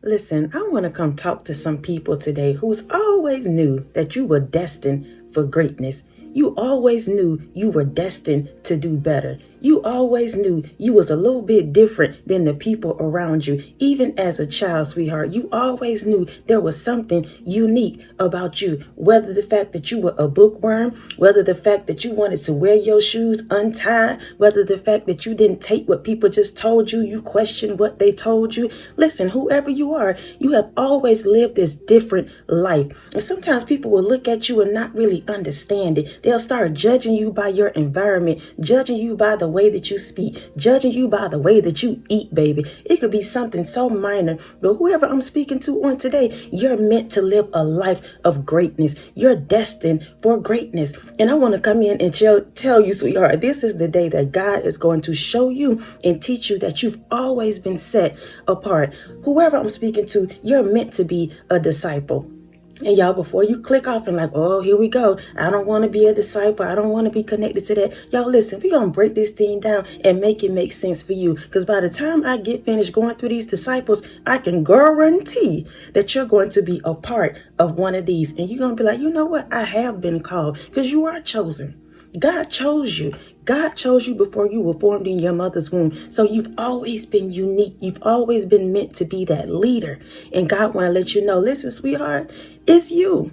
Listen, I want to come talk to some people today who's always knew that you were destined for greatness. You always knew you were destined to do better. You always knew you was a little bit different than the people around you. Even as a child, sweetheart, you always knew there was something unique about you. Whether the fact that you were a bookworm, whether the fact that you wanted to wear your shoes untied, whether the fact that you didn't take what people just told you, you questioned what they told you. Listen, whoever you are, you have always lived this different life. And sometimes people will look at you and not really understand it. They'll start judging you by your environment, judging you by the way that you speak, judging you by the way that you eat, baby. It could be something so minor, but whoever I'm speaking to on today, you're meant to live a life of greatness. You're destined for greatness. And I want to come in and tell you, sweetheart, this is the day that God is going to show you and teach you that you've always been set apart. Whoever I'm speaking to, you're meant to be a disciple. And y'all, before you click off and like, oh, here we go, I don't want to be a disciple, I don't want to be connected to that. Y'all, listen, we're going to break this thing down and make it make sense for you. Because by the time I get finished going through these disciples, I can guarantee that you're going to be a part of one of these. And you're going to be like, you know what? I have been called, because you are chosen. God chose you. God chose you before you were formed in your mother's womb. So you've always been unique. You've always been meant to be that leader. And God want to let you know, listen, sweetheart, it's you.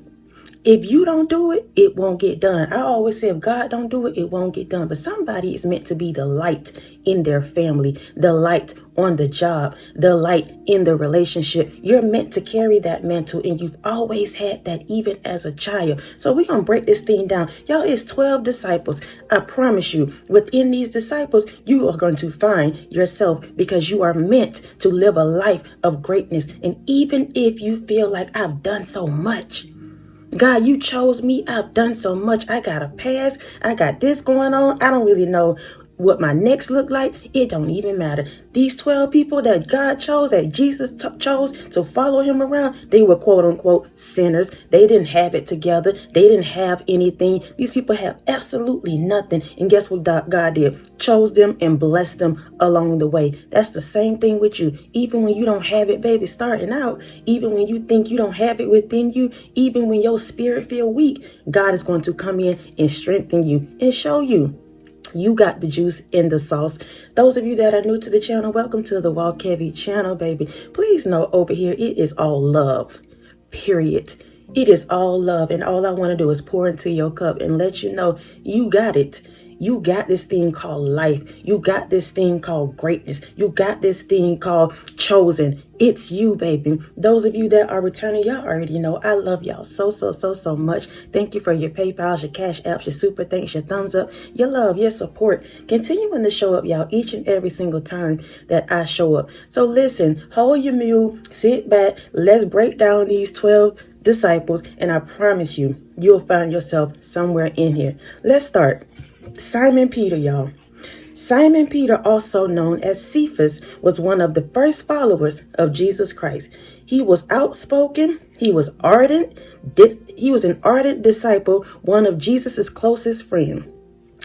If you don't do it, it won't get done. I always say, if God don't do it, it won't get done. But somebody is meant to be the light in their family, the light on the job, the light in the relationship. You're meant to carry that mantle, and you've always had that even as a child. So we're going to break this thing down. Y'all, it's 12 disciples. I promise you, within these disciples, you are going to find yourself, because you are meant to live a life of greatness. And even if you feel like I've done so much, God, you chose me. I've done so much. I got a past. I got this going on. I don't really know what my next look like. It don't even matter. These 12 people that God chose, that Jesus chose to follow him around, they were quote unquote sinners. They didn't have it together. They didn't have anything. These people have absolutely nothing. And guess what God did? Chose them and blessed them along the way. That's the same thing with you. Even when you don't have it, baby, starting out, even when you think you don't have it within you, even when your spirit feel weak, God is going to come in and strengthen you and show you you got the juice in the sauce. Those of you that are new to the channel, welcome to the Walk Heavy channel, baby. Please know over here, it is all love, period. It is all love. And all I want to do is pour into your cup and let you know you got it. You got this thing called life. You got this thing called greatness. You got this thing called chosen. It's you, baby. Those of you that are returning, y'all already know I love y'all so much. Thank you for your PayPals, your Cash Apps, your super thanks, your thumbs up, your love, your support. Continuing to show up, y'all, each and every single time that I show up. So listen, hold your mule, sit back. Let's break down these 12 disciples, and I promise you, you'll find yourself somewhere in here. Let's start. Simon Peter, y'all. Simon Peter, also known as Cephas, was one of the first followers of Jesus Christ. He was outspoken. He was ardent. He was an ardent disciple, one of Jesus's closest friends.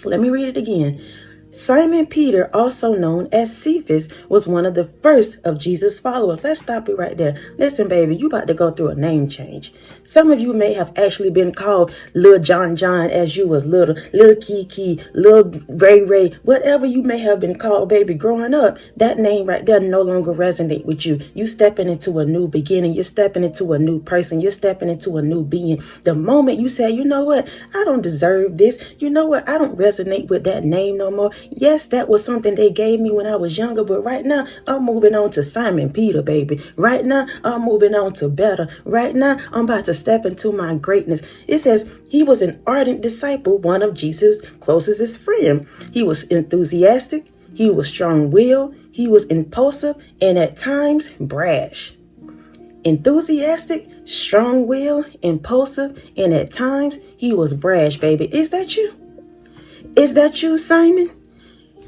Let me read it again. Simon Peter, also known as Cephas, was one of the first of Jesus' followers. Let's stop it right there. Listen, baby, you about to go through a name change. Some of you may have actually been called Lil John as you was little, Lil Kiki, Lil Ray, whatever you may have been called, baby, growing up. That name right there no longer resonate with you. You stepping into a new beginning. You're stepping into a new person. You're stepping into a new being. The moment you say, you know what, I don't deserve this. You know what, I don't resonate with that name no more. Yes, that was something they gave me when I was younger, but right now I'm moving on to Simon Peter, baby. Right now I'm moving on to better. Right now I'm about to step into my greatness. It says he was an ardent disciple, one of Jesus' closest friends. He was enthusiastic, he was strong-willed, he was impulsive, and at times brash. Enthusiastic, strong-willed, impulsive, and at times he was brash, baby. Is that you? Is that you, Simon?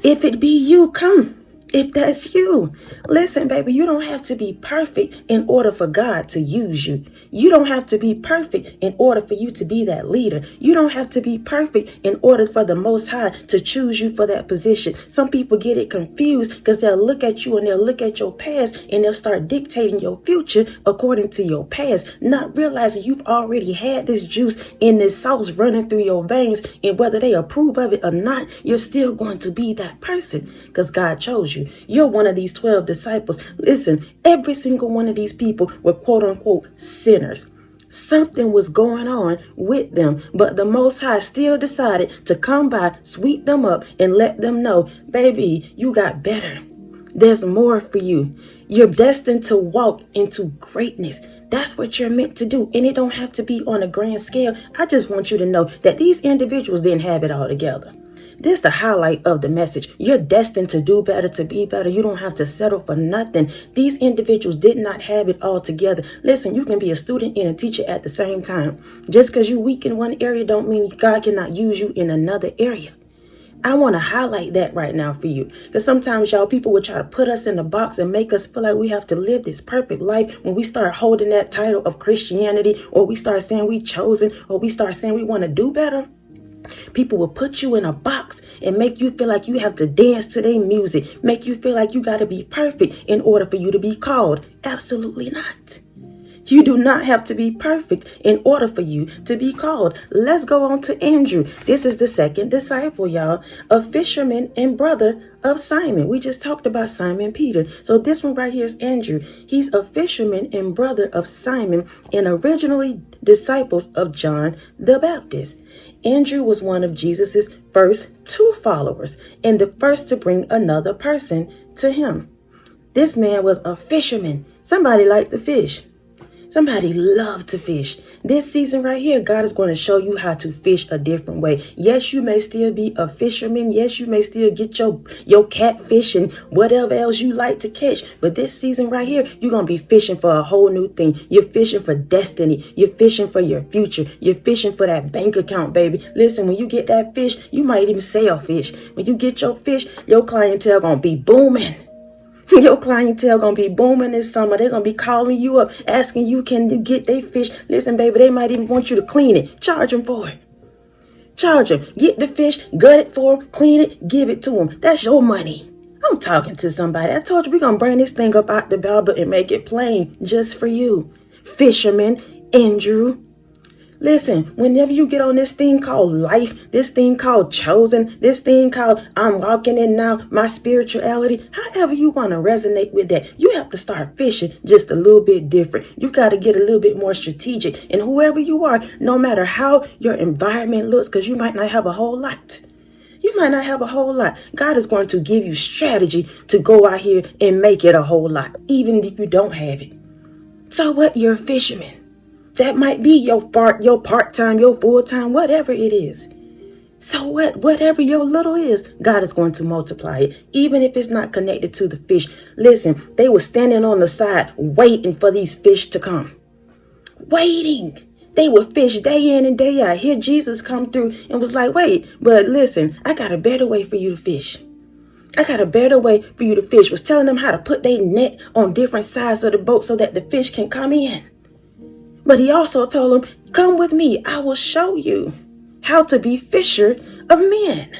If it be you, come. If that's you, listen, baby, you don't have to be perfect in order for God to use you. You don't have to be perfect in order for you to be that leader. You don't have to be perfect in order for the Most High to choose you for that position. Some people get it confused because they'll look at you and they'll look at your past and they'll start dictating your future according to your past, not realizing you've already had this juice in this sauce running through your veins, and whether they approve of it or not, you're still going to be that person because God chose you. You're one of these 12 disciples. Listen, every single one of these people were quote unquote sinners. Something was going on with them, but the Most High still decided to come by, sweep them up, and let them know, baby, you got better. There's more for you. You're destined to walk into greatness. That's what you're meant to do. And it don't have to be on a grand scale. I just want you to know that these individuals didn't have it all together. This is the highlight of the message. You're destined to do better, to be better. You don't have to settle for nothing. These individuals did not have it all together. Listen, you can be a student and a teacher at the same time. Just because you're weak in one area don't mean God cannot use you in another area. I want to highlight that right now for you. Because sometimes, y'all, people will try to put us in the box and make us feel like we have to live this perfect life when we start holding that title of Christianity, or we start saying we chosen, or we start saying we want to do better. People will put you in a box and make you feel like you have to dance to their music, make you feel like you got to be perfect in order for you to be called. Absolutely not. You do not have to be perfect in order for you to be called. Let's go on to Andrew. This is the second disciple, y'all, a fisherman and brother of Simon. We just talked about Simon Peter. So this one right here is Andrew. He's a fisherman and brother of Simon and originally disciples of John the Baptist. Andrew was one of Jesus's first 2 followers and the first to bring another person to him. This man was a fisherman. Somebody liked to fish. Somebody loved to fish. This season right here, God is going to show you how to fish a different way. Yes, you may still be a fisherman. Yes, you may still get your catfish and whatever else you like to catch. But this season right here, you're going to be fishing for a whole new thing. You're fishing for destiny. You're fishing for your future. You're fishing for that bank account, baby. Listen, when you get that fish, you might even sell fish. When you get your fish, your clientele going to be booming. Your clientele gonna be booming this summer. They're gonna be calling you up, asking you, can you get their fish? Listen, baby, they might even want you to clean it. Charge them for it. Charge them. Get the fish, gut it for them, clean it, give it to them. That's your money. I'm talking to somebody. I told you we're gonna bring this thing up out the Bible and make it plain just for you. Fisherman Andrew. Listen, whenever you get on this thing called life, this thing called chosen, this thing called I'm walking in now, my spirituality, however you want to resonate with that, you have to start fishing just a little bit different. You got to get a little bit more strategic. And whoever you are, no matter how your environment looks, because you might not have a whole lot. You might not have a whole lot. God is going to give you strategy to go out here and make it a whole lot, even if you don't have it. So what? You're a fisherman. That might be your part-time, your full-time, whatever it is. So what? Whatever your little is, God is going to multiply it, even if it's not connected to the fish. Listen, they were standing on the side waiting for these fish to come. Waiting. They would fish day in and day out. Here Jesus come through and was like, wait, but listen, I got a better way for you to fish. I got a better way for you to fish. Was telling them how to put their net on different sides of the boat so that the fish can come in. But he also told them, come with me. I will show you how to be fisher of men.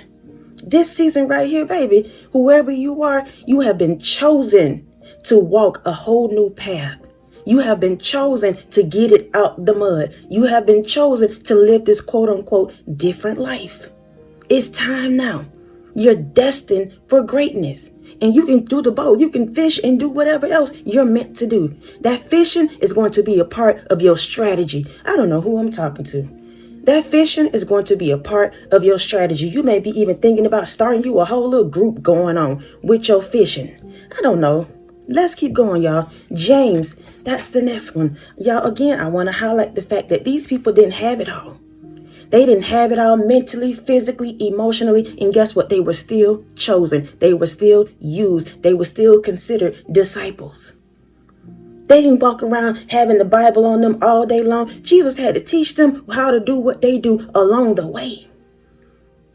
This season right here, baby, whoever you are, you have been chosen to walk a whole new path. You have been chosen to get it out the mud. You have been chosen to live this quote unquote different life. It's time now. You're destined for greatness. And you can do the both. You can fish and do whatever else you're meant to do. That fishing is going to be a part of your strategy. I don't know who I'm talking to. That fishing is going to be a part of your strategy. You may be even thinking about starting you a whole little group going on with your fishing. I don't know. Let's keep going, y'all. James, that's the next one. Y'all, again, I want to highlight the fact that these people didn't have it all. They didn't have it all mentally, physically, emotionally. And guess what? They were still chosen. They were still used. They were still considered disciples. They didn't walk around having the Bible on them all day long. Jesus had to teach them how to do what they do along the way.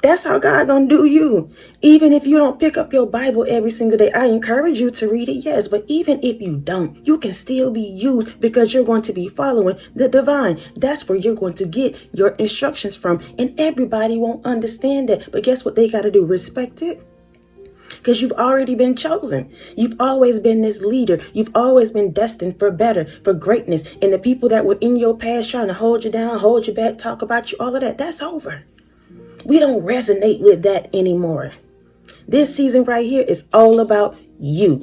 That's how God gonna do you. Even if you don't pick up your Bible every single day, I encourage you to read it, yes. But even if you don't, you can still be used because you're going to be following the divine. That's where you're going to get your instructions from. And everybody won't understand that. But guess what they got to do? Respect it. Because you've already been chosen. You've always been this leader. You've always been destined for better, for greatness. And the people that were in your past trying to hold you down, hold you back, talk about you, all of that, that's over. We don't resonate with that anymore. This season right here is all about you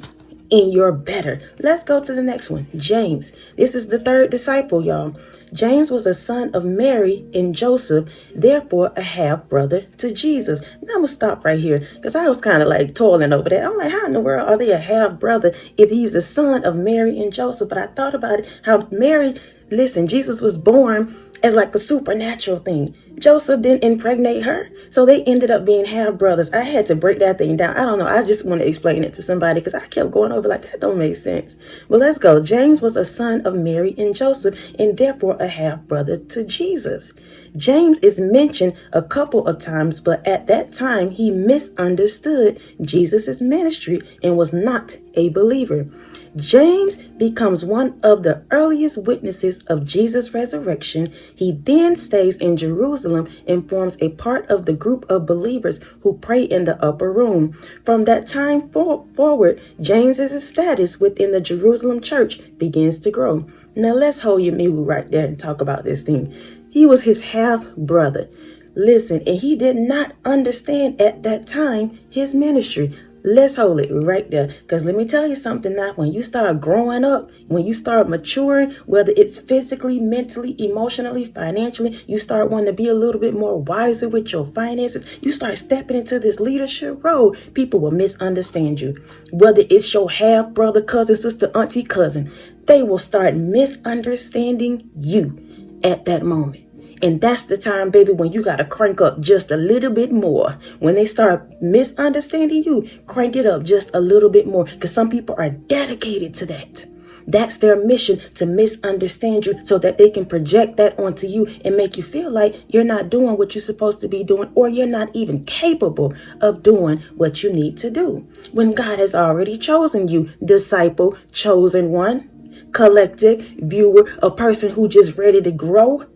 and your better. Let's go to the next one. James. This is the third disciple, y'all. James was a son of Mary and Joseph, therefore a half-brother to Jesus. Now I'm going to stop right here because I was kind of like toiling over that. I'm like, how in the world are they a half-brother if he's the son of Mary and Joseph? But I thought about it, how Mary, listen, Jesus was born as like a supernatural thing. Joseph didn't impregnate her, so they ended up being half brothers. I had to break that thing down. I don't know. I just want to explain it to somebody because I kept going over like that don't make sense. Well, let's go. James was a son of Mary and Joseph, and therefore a half brother to Jesus. James is mentioned a couple of times, but at that time he misunderstood Jesus's ministry and was not a believer. James becomes one of the earliest witnesses of Jesus' resurrection. He then stays in Jerusalem and forms a part of the group of believers who pray in the upper room. From that time forward, James's status within the Jerusalem church begins to grow. Now let's hold your mule right there and talk about this thing. He was his half brother. Listen, and he did not understand at that time his ministry. Let's hold it right there. Because let me tell you something now. When you start growing up, when you start maturing, whether it's physically, mentally, emotionally, financially, you start wanting to be a little bit more wiser with your finances. You start stepping into this leadership role. People will misunderstand you. Whether it's your half brother, cousin, sister, auntie, cousin, they will start misunderstanding you at that moment. And that's the time, baby, when you got to crank up just a little bit more. When they start misunderstanding you, crank it up just a little bit more. Because some people are dedicated to that. That's their mission, to misunderstand you so that they can project that onto you and make you feel like you're not doing what you're supposed to be doing, or you're not even capable of doing what you need to do. When God has already chosen you, disciple, chosen one, collective, viewer, a person who just ready to grow.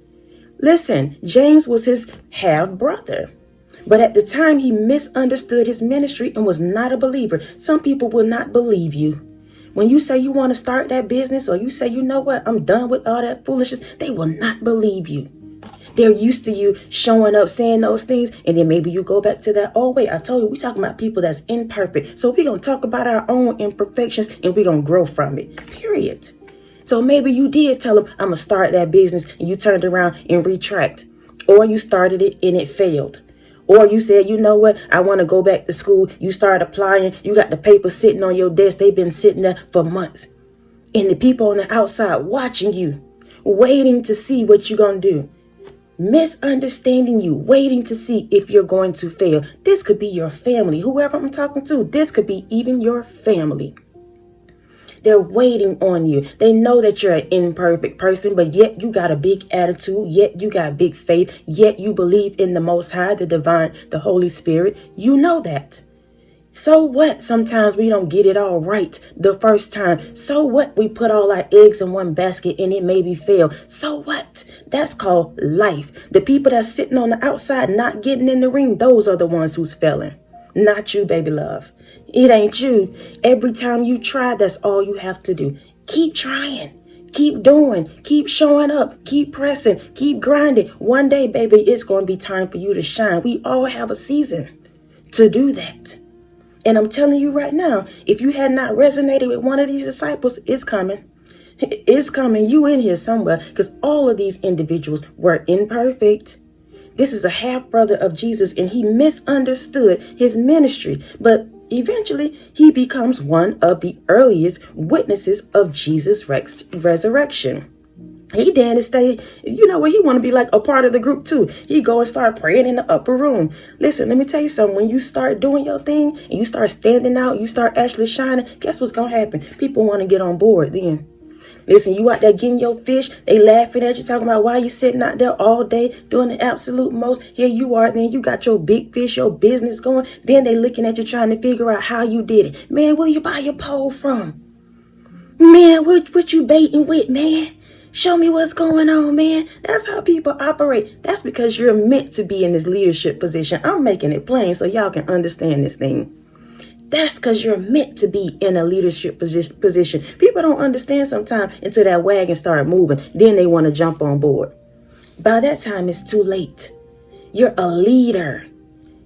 Listen, James was his half brother, but at the time he misunderstood his ministry and was not a believer. Some people will not believe you. When you say you want to start that business, or you say, you know what, I'm done with all that foolishness, they will not believe you. They're used to you showing up, saying those things, and then maybe you go back to that, oh, wait, I told you, we're talking about people that's imperfect. So we're going to talk about our own imperfections and we're going to grow from it, period. So maybe you did tell them, I'm going to start that business, and you turned around and retract. Or you started it and it failed. Or you said, you know what, I want to go back to school. You start applying. You got the papers sitting on your desk. They've been sitting there for months. And the people on the outside watching you, waiting to see what you're going to do. Misunderstanding you, waiting to see if you're going to fail. This could be your family. Whoever I'm talking to, this could be even your family. They're waiting on you. They know that you're an imperfect person, but yet you got a big attitude, yet you got big faith, yet you believe in the Most High, the Divine, the Holy Spirit. You know that. So what? Sometimes we don't get it all right the first time. So what? We put all our eggs in one basket and it maybe fail. So what? That's called life. The people that's sitting on the outside not getting in the ring, those are the ones who's failing. Not you, baby love. It ain't you. Every time you try, that's all you have to do. Keep trying. Keep doing. Keep showing up. Keep pressing. Keep grinding. One day, baby, it's going to be time for you to shine. We all have a season to do that. And I'm telling you right now, if you had not resonated with one of these disciples, it's coming. It's coming. You in here somewhere, because all of these individuals were imperfect. This is a half brother of Jesus, and he misunderstood his ministry. But eventually, he becomes one of the earliest witnesses of Jesus' resurrection. He then stay, you know what, he want to be like a part of the group too. He go and start praying in the upper room. Listen, let me tell you something. When you start doing your thing and you start standing out, you start actually shining, guess what's going to happen? People want to get on board then. Listen, you out there getting your fish. They laughing at you, talking about why you sitting out there all day doing the absolute most. Here you are. Then you got your big fish, your business going. Then they looking at you trying to figure out how you did it. Man, where you buy your pole from? Man, what you baiting with, man? Show me what's going on, man. That's how people operate. That's because you're meant to be in this leadership position. I'm making it plain so y'all can understand this thing. That's because you're meant to be in a leadership position. People don't understand sometimes until that wagon start moving. Then they want to jump on board. By that time, it's too late. You're a leader.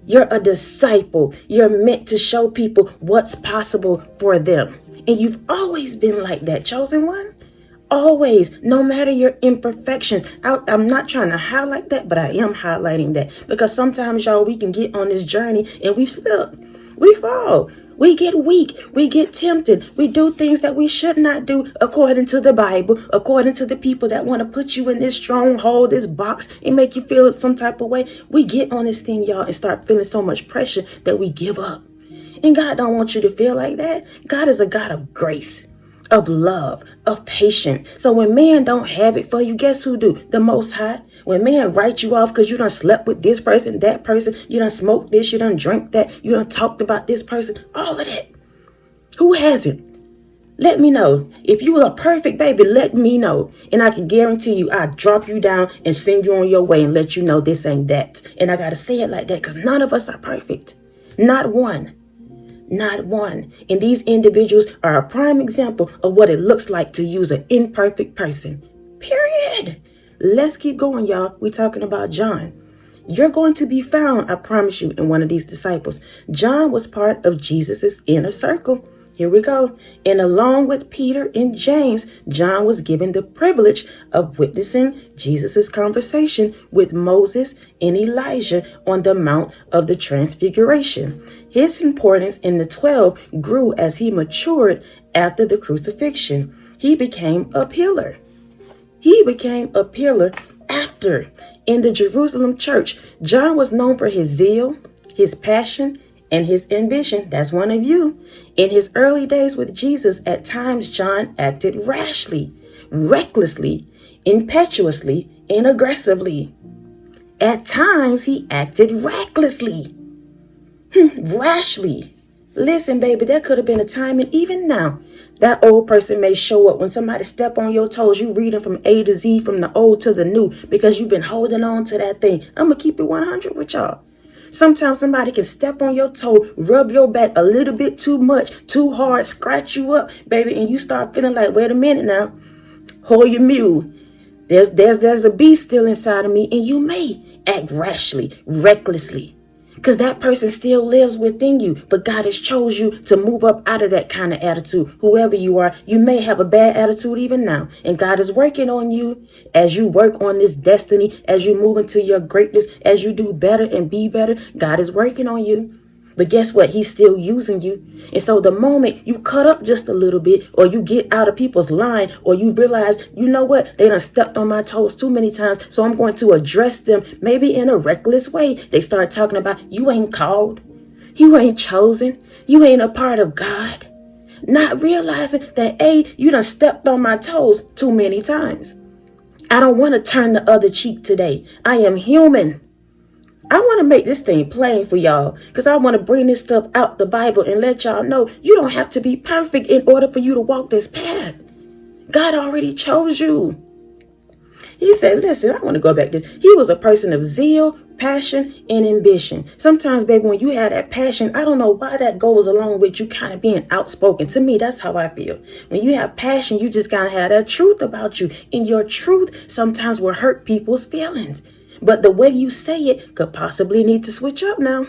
You're a disciple. You're meant to show people what's possible for them. And you've always been like that, chosen one. Always, no matter your imperfections. I'm not trying to highlight that, but I am highlighting that. Because sometimes, y'all, we can get on this journey and we slip. We fall. We get weak. We get tempted. We do things that we should not do according to the Bible, according to the people that want to put you in this stronghold, this box, and make you feel some type of way. We get on this thing, y'all, and start feeling so much pressure that we give up. And God don't want you to feel like that. God is a God of grace, of love, of patience. So when man don't have it for you, guess who do? The Most High. When man write you off because you done slept with this person, that person, you done smoked this, you done drink that, you done talked about this person, all of that. Who hasn't? Let me know. If you were a perfect baby, let me know. And I can guarantee you, I'll drop you down and send you on your way and let you know this ain't that. And I got to say it like that because none of us are perfect. Not one. Not one. And these individuals are a prime example of what it looks like to use an imperfect person. Period. Let's keep going, y'all. We're talking about John. You're going to be found, I promise you, in one of these disciples. John was part of Jesus's inner circle. Here we go. And along with Peter and James, John was given the privilege of witnessing Jesus's conversation with Moses and Elijah on the Mount of the Transfiguration. His importance in the 12 grew as he matured after the crucifixion. He became a pillar. After. In the Jerusalem church, John was known for his zeal, his passion, and his ambition. That's one of you. In his early days with Jesus, at times John acted rashly, recklessly, impetuously, and aggressively. At times he acted recklessly, rashly. Listen, baby, there could have been a time, and even now, that old person may show up when somebody step on your toes. You reading from A to Z, from the old to the new, because you've been holding on to that thing. I'm going to keep it 100 with y'all. Sometimes somebody can step on your toe, rub your back a little bit too much, too hard, scratch you up, baby, and you start feeling like, wait a minute now, hold your mule. There's a beast still inside of me, and you may act rashly, recklessly. Because that person still lives within you. But God has chose you to move up out of that kind of attitude. Whoever you are, you may have a bad attitude even now. And God is working on you as you work on this destiny, as you move into your greatness, as you do better and be better. God is working on you. But guess what? He's still using you. And so the moment you cut up just a little bit, or you get out of people's line, or you realize, you know what? They done stepped on my toes too many times. So I'm going to address them maybe in a reckless way. They start talking about, you ain't called. You ain't chosen. You ain't a part of God. Not realizing that, you done stepped on my toes too many times. I don't want to turn the other cheek today. I am human. I want to make this thing plain for y'all because I want to bring this stuff out the Bible and let y'all know you don't have to be perfect in order for you to walk this path. God already chose you. He said, listen, I want to go back to this. He was a person of zeal, passion, and ambition. Sometimes, baby, when you have that passion, I don't know why that goes along with you kind of being outspoken. To me, that's how I feel. When you have passion, you just kind of have that truth about you. And your truth sometimes will hurt people's feelings. But the way you say it could possibly need to switch up now.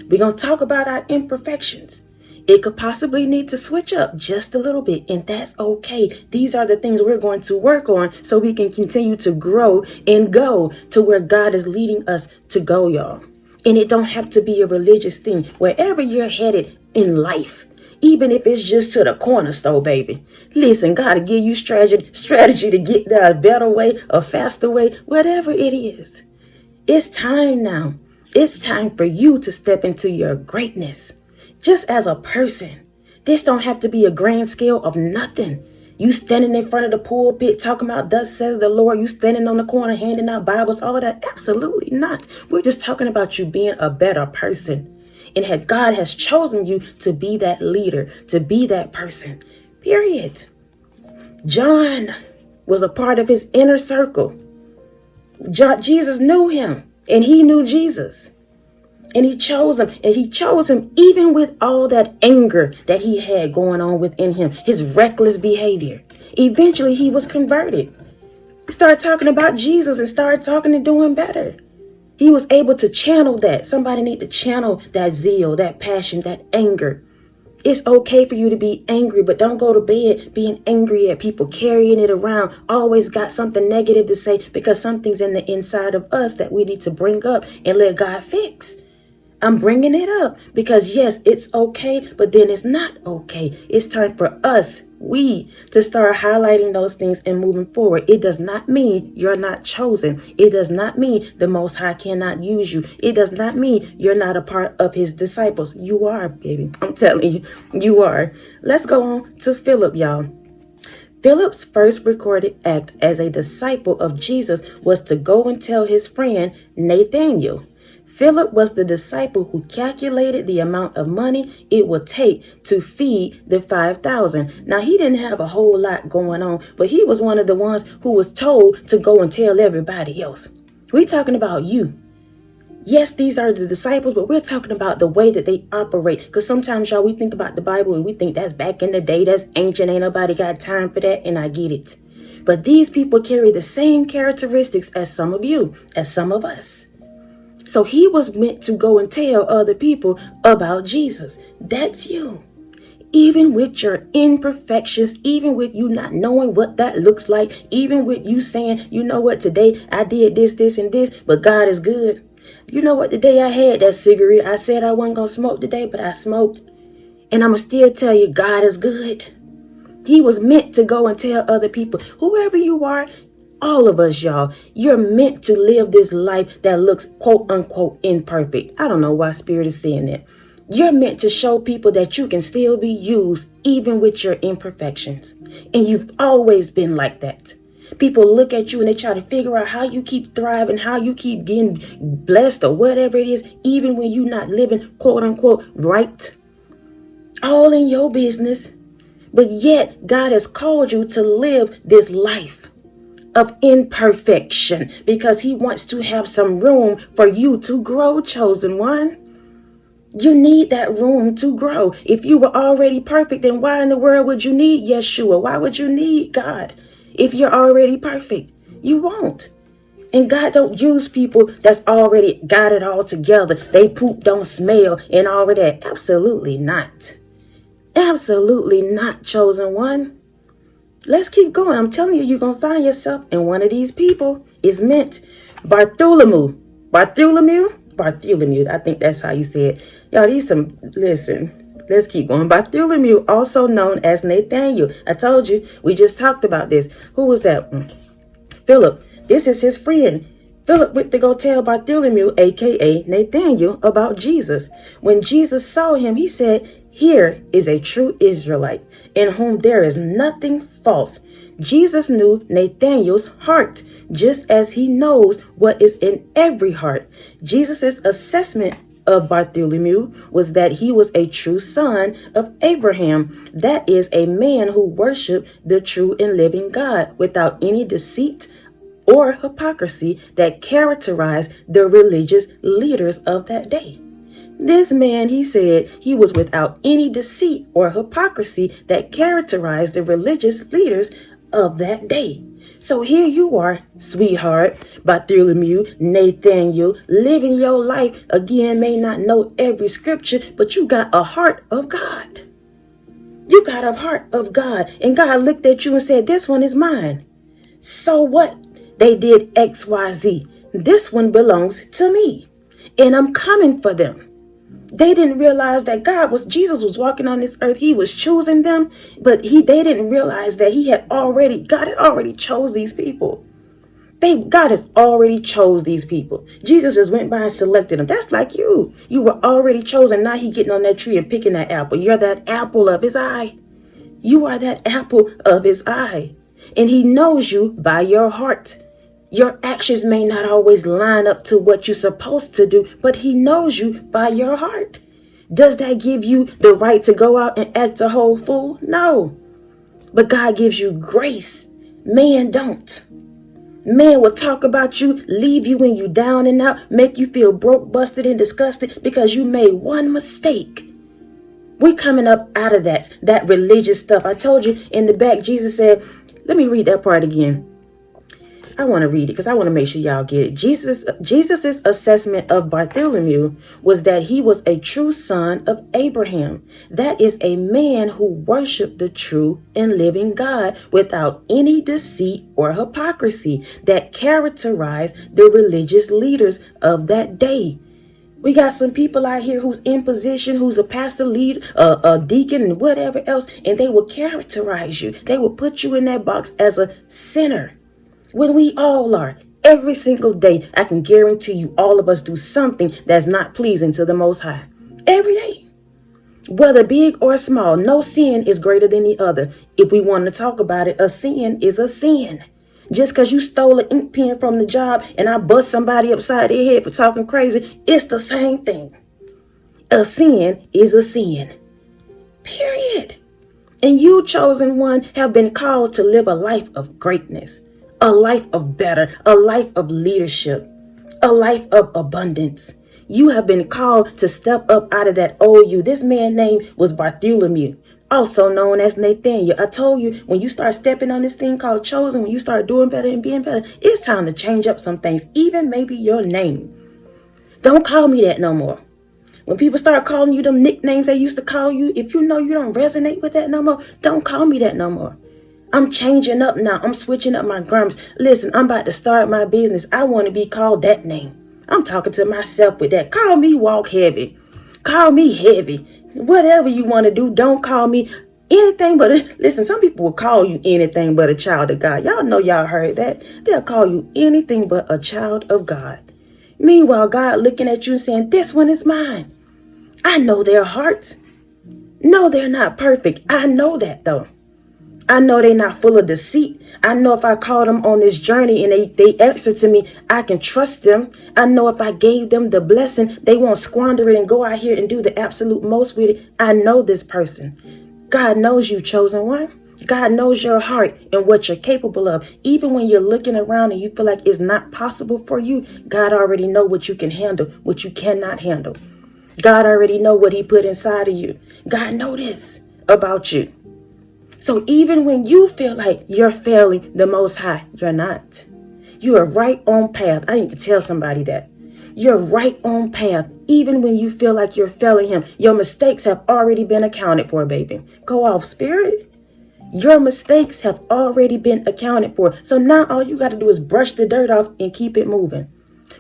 We're going to talk about our imperfections. It could possibly need to switch up just a little bit, and that's okay. These are the things we're going to work on so we can continue to grow and go to where God is leading us to go, y'all. And it don't have to be a religious thing. Wherever you're headed in life, even if it's just to the corner store, baby. Listen, God will give you strategy to get there a better way, a faster way, whatever it is. It's time now. It's time for you to step into your greatness. Just as a person. This don't have to be a grand scale of nothing. You standing in front of the pulpit talking about thus says the Lord. You standing on the corner handing out Bibles, all of that. Absolutely not. We're just talking about you being a better person. And God has chosen you to be that leader, to be that person. Period. John was a part of his inner circle. Jesus knew him and he knew Jesus. And he chose him, and he chose him even with all that anger that he had going on within him, his reckless behavior. Eventually, he was converted. He started talking about Jesus and started talking and doing better. He was able to channel that. Somebody need to channel that zeal, that passion, that anger. It's okay for you to be angry, but don't go to bed being angry at people, carrying it around. Always got something negative to say because something's in the inside of us that we need to bring up and let God fix. I'm bringing it up because yes, it's okay, but then it's not okay. It's time for us, we, to start highlighting those things and moving forward. It does not mean you're not chosen. It does not mean the Most High cannot use you. It does not mean you're not a part of his disciples. You are, baby. I'm telling you, you are. Let's go on to Philip, y'all. Philip's first recorded act as a disciple of Jesus was to go and tell his friend Nathanael. Philip was the disciple who calculated the amount of money it would take to feed the 5,000. Now, he didn't have a whole lot going on, but he was one of the ones who was told to go and tell everybody else. We're talking about you. Yes, these are the disciples, but we're talking about the way that they operate. Because sometimes, y'all, we think about the Bible and we think that's back in the day, that's ancient, ain't nobody got time for that, and I get it. But these people carry the same characteristics as some of you, as some of us. So he was meant to go and tell other people about Jesus. That's you. Even with your imperfections, even with you not knowing what that looks like, even with you saying, you know what, today I did this, this, and this, but God is good. You know what, the day I had that cigarette, I said I wasn't going to smoke today, but I smoked. And I'm going to still tell you, God is good. He was meant to go and tell other people, whoever you are, all of us, y'all, you're meant to live this life that looks quote unquote imperfect. I don't know why Spirit is saying that. You're meant to show people that you can still be used even with your imperfections. And you've always been like that. People look at you and they try to figure out how you keep thriving, how you keep getting blessed or whatever it is, even when you're not living quote unquote right. All in your business. But yet God has called you to live this life of imperfection because he wants to have some room for you to grow, chosen one. You need that room to grow. If you were already perfect, then why in the world would you need Yeshua? Why would you need God? If you're already perfect, you won't. And God don't use people that's already got it all together. They poop don't smell and all of that. Absolutely not. Absolutely not, chosen one. Let's keep going. I'm telling you, you're going to find yourself in one of these people. Is meant. Bartholomew. I think that's how you say it. Y'all, listen, let's keep going. Bartholomew, also known as Nathanael. I told you, we just talked about this. Who was that one? Philip. This is his friend. Philip went to go tell Bartholomew, a.k.a. Nathanael, about Jesus. When Jesus saw him, he said, "Here is a true Israelite, in whom there is nothing false." Jesus knew Nathanael's heart, just as he knows what is in every heart. Jesus' assessment of Bartholomew was that he was a true son of Abraham. That is, a man who worshiped the true and living God without any deceit or hypocrisy that characterized the religious leaders of that day. This man, he said, he was without any deceit or hypocrisy that characterized the religious leaders of that day. So here you are, sweetheart, Bartholomew, Nathanael, living your life. Again, may not know every scripture, but you got a heart of God. You got a heart of God. And God looked at you and said, this one is mine. So what? They did X, Y, Z. This one belongs to me. And I'm coming for them. They didn't realize that Jesus was walking on this earth. He was choosing them, but they didn't realize that God had already chose these people. God has already chose these people. Jesus just went by and selected them. That's like you. You were already chosen. Now he getting on that tree and picking that apple. You're that apple of his eye. You are that apple of his eye. And he knows you by your heart. Your actions may not always line up to what you're supposed to do, but he knows you by your heart. Does that give you the right to go out and act a whole fool? No. But God gives you grace. Man don't. Man will talk about you, leave you when you down and out, make you feel broke, busted, and disgusted because you made one mistake. We're coming up out of that religious stuff. I told you in the back, Jesus said, let me read that part again. I want to read it because I want to make sure y'all get it. Jesus's assessment of Bartholomew was that he was a true son of Abraham. That is a man who worshiped the true and living God without any deceit or hypocrisy that characterized the religious leaders of that day. We got some people out here who's in position, who's a pastor, lead, a deacon, and whatever else, and they will characterize you. They will put you in that box as a sinner. When we all are, every single day, I can guarantee you all of us do something that's not pleasing to the Most High. Every day. Whether big or small, no sin is greater than the other. If we want to talk about it, a sin is a sin. Just because you stole an ink pen from the job and I bust somebody upside their head for talking crazy, it's the same thing. A sin is a sin. Period. And you, chosen one, have been called to live a life of greatness. A life of better, a life of leadership, a life of abundance. You have been called to step up out of that old you. This man's name was Bartholomew, also known as Nathaniel. I told you, when you start stepping on this thing called chosen, when you start doing better and being better, it's time to change up some things, even maybe your name. Don't call me that no more. When people start calling you them nicknames they used to call you, if you know you don't resonate with that no more, don't call me that no more. I'm changing up now. I'm switching up my garments. Listen, I'm about to start my business. I want to be called that name. I'm talking to myself with that. Call me walk heavy. Call me heavy. Whatever you want to do, don't call me anything but listen, some people will call you anything but a child of God. Y'all know y'all heard that. They'll call you anything but a child of God. Meanwhile, God looking at you and saying, this one is mine. I know their hearts. No, they're not perfect. I know that though. I know they're not full of deceit. I know if I call them on this journey and they answer to me, I can trust them. I know if I gave them the blessing, they won't squander it and go out here and do the absolute most with it. I know this person. God knows you, chosen one. God knows your heart and what you're capable of. Even when you're looking around and you feel like it's not possible for you, God already know what you can handle, what you cannot handle. God already know what he put inside of you. God know this about you. So even when you feel like you're failing the Most High, you're not. You are right on path. I need to tell somebody that. You're right on path. Even when you feel like you're failing him, your mistakes have already been accounted for, baby. Go off, spirit. Your mistakes have already been accounted for. So now all you got to do is brush the dirt off and keep it moving.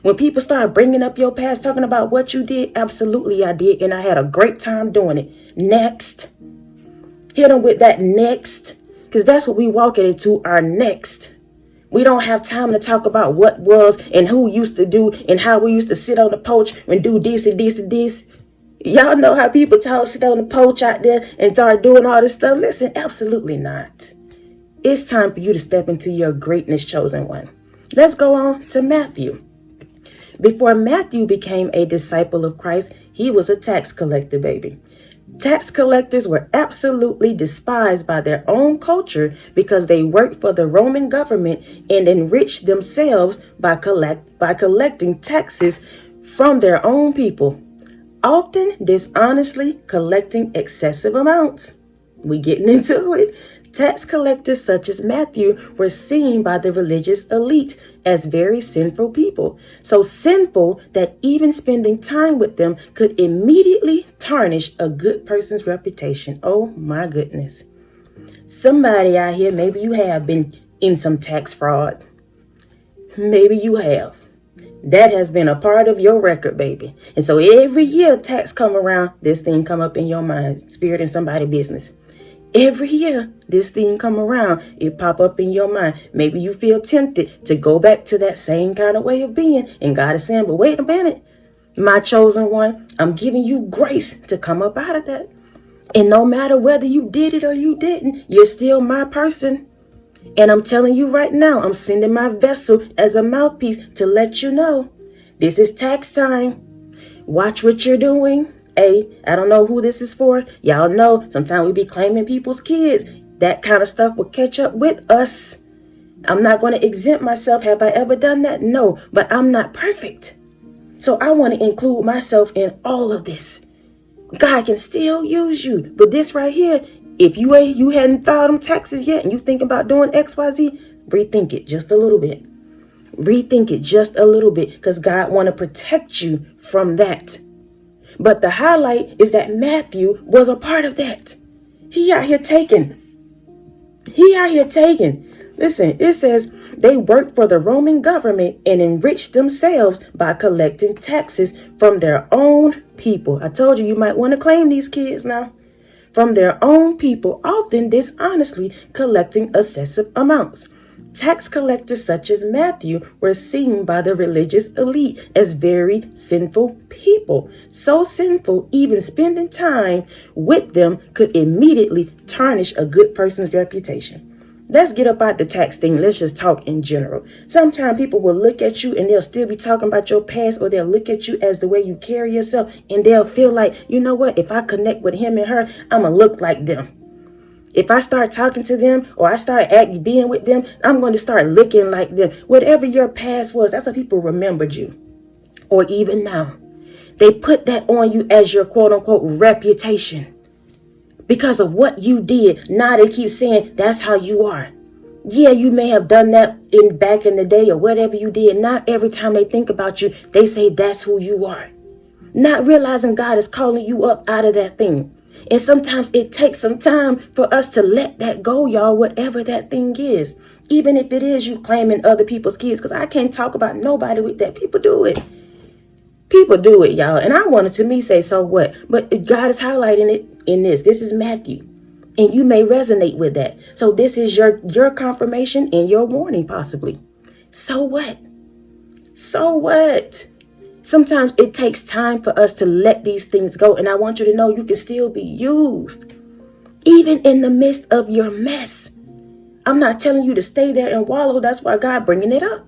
When people start bringing up your past, talking about what you did, absolutely I did. And I had a great time doing it. Next. Hit them with that next, because that's what we walking into, our next. We don't have time to talk about what was and who used to do and how we used to sit on the porch and do this and this and this. Y'all know how people talk, sit on the porch out there and start doing all this stuff. Listen, absolutely not. It's time for you to step into your greatness, chosen one. Let's go on to Matthew. Before Matthew became a disciple of Christ, he was a tax collector, baby. Tax collectors were absolutely despised by their own culture because they worked for the Roman government and enriched themselves by collecting taxes from their own people, often dishonestly collecting excessive amounts. We getting into it. Tax collectors such as Matthew were seen by the religious elite as very sinful people. So sinful that even spending time with them could immediately tarnish a good person's reputation. Oh my goodness. Somebody out here, maybe you have been in some tax fraud. Maybe you have. That has been a part of your record, baby. And so every year tax come around, this thing come up in your mind, spirit in somebody's business. Every year, this thing come around, it pop up in your mind. Maybe you feel tempted to go back to that same kind of way of being. And God is saying, but wait a minute, my chosen one, I'm giving you grace to come up out of that. And no matter whether you did it or you didn't, you're still my person. And I'm telling you right now, I'm sending my vessel as a mouthpiece to let you know this is tax time. Watch what you're doing. Hey, I don't know who this is for. Y'all know sometimes we be claiming people's kids. That kind of stuff will catch up with us. I'm not going to exempt myself. Have I ever done that? No, but I'm not perfect. So I want to include myself in all of this. God can still use you. But this right here, if you hadn't filed them taxes yet and you think about doing XYZ, rethink it just a little bit. Rethink it just a little bit, because God want to protect you from that. But the highlight is that Matthew was a part of that. He out here taking. Listen, it says they worked for the Roman government and enriched themselves by collecting taxes from their own people. I told you, you might want to claim these kids now. From their own people, often dishonestly collecting excessive amounts. Tax collectors such as Matthew were seen by the religious elite as very sinful people. So sinful, even spending time with them could immediately tarnish a good person's reputation. Let's get up out the tax thing. Let's just talk in general. Sometimes people will look at you and they'll still be talking about your past, or they'll look at you as the way you carry yourself, and they'll feel like, you know what, if I connect with him and her, I'm going to look like them. If I start talking to them or I start being with them, I'm going to start looking like them. Whatever your past was, that's how people remembered you. Or even now, they put that on you as your quote unquote reputation because of what you did. Now they keep saying that's how you are. Yeah, you may have done that back in the day or whatever you did. Not every time they think about you, they say that's who you are. Not realizing God is calling you up out of that thing. And sometimes it takes some time for us to let that go, y'all, whatever that thing is. Even if it is you claiming other people's kids, because I can't talk about nobody with that. People do it. People do it, y'all. And I wanted to me say, so what? But God is highlighting it in this. This is Matthew. And you may resonate with that. So this is your confirmation and your warning, possibly. So what? So what? Sometimes it takes time for us to let these things go. And I want you to know you can still be used. Even in the midst of your mess. I'm not telling you to stay there and wallow. That's why God bringing it up.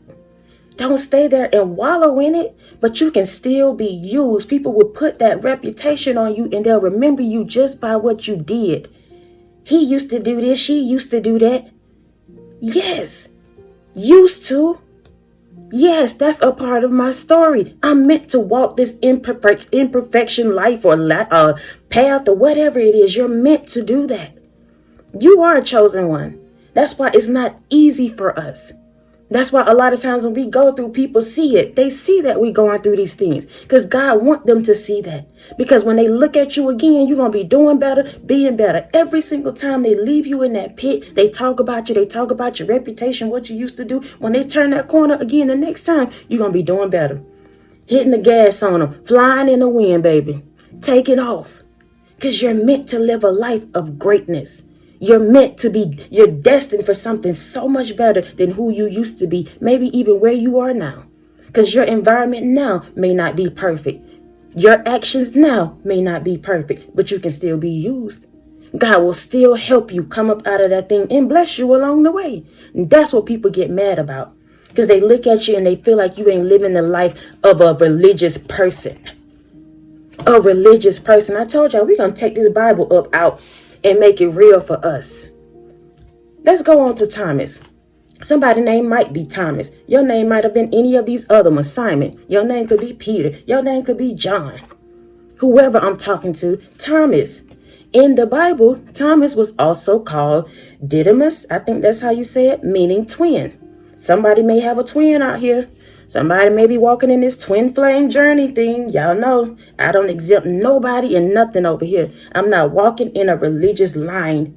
Don't stay there and wallow in it. But you can still be used. People will put that reputation on you and they'll remember you just by what you did. He used to do this. She used to do that. Yes. Used to. Yes, that's a part of my story. I'm meant to walk this imperfection life or path or whatever it is. You're meant to do that. You are a chosen one. That's why it's not easy for us. That's why a lot of times when we go through, people see it. They see that we're going through these things because God wants them to see that. Because when they look at you again, you're going to be doing better, being better. Every single time they leave you in that pit, they talk about you. They talk about your reputation, what you used to do. When they turn that corner again, the next time, you're going to be doing better. Hitting the gas on them, flying in the wind, baby. Taking off. Because you're meant to live a life of greatness. You're destined for something so much better than who you used to be, maybe even where you are now. Because your environment now may not be perfect. Your actions now may not be perfect, but you can still be used. God will still help you come up out of that thing and bless you along the way. And that's what people get mad about. Because they look at you and they feel like you ain't living the life of a religious person. A religious person. I told y'all we're going to take this Bible up out and make it real for us. Let's go on to Thomas. Somebody's name might be Thomas. Your name might have been any of these other ones. Simon. Your name could be Peter. Your name could be John. Whoever I'm talking to, Thomas. In the Bible, Thomas was also called Didymus. I think that's how you say it, meaning twin. Somebody may have a twin out here. Somebody may be walking in this twin flame journey thing. Y'all know I don't exempt nobody and nothing over here. I'm not walking in a religious line.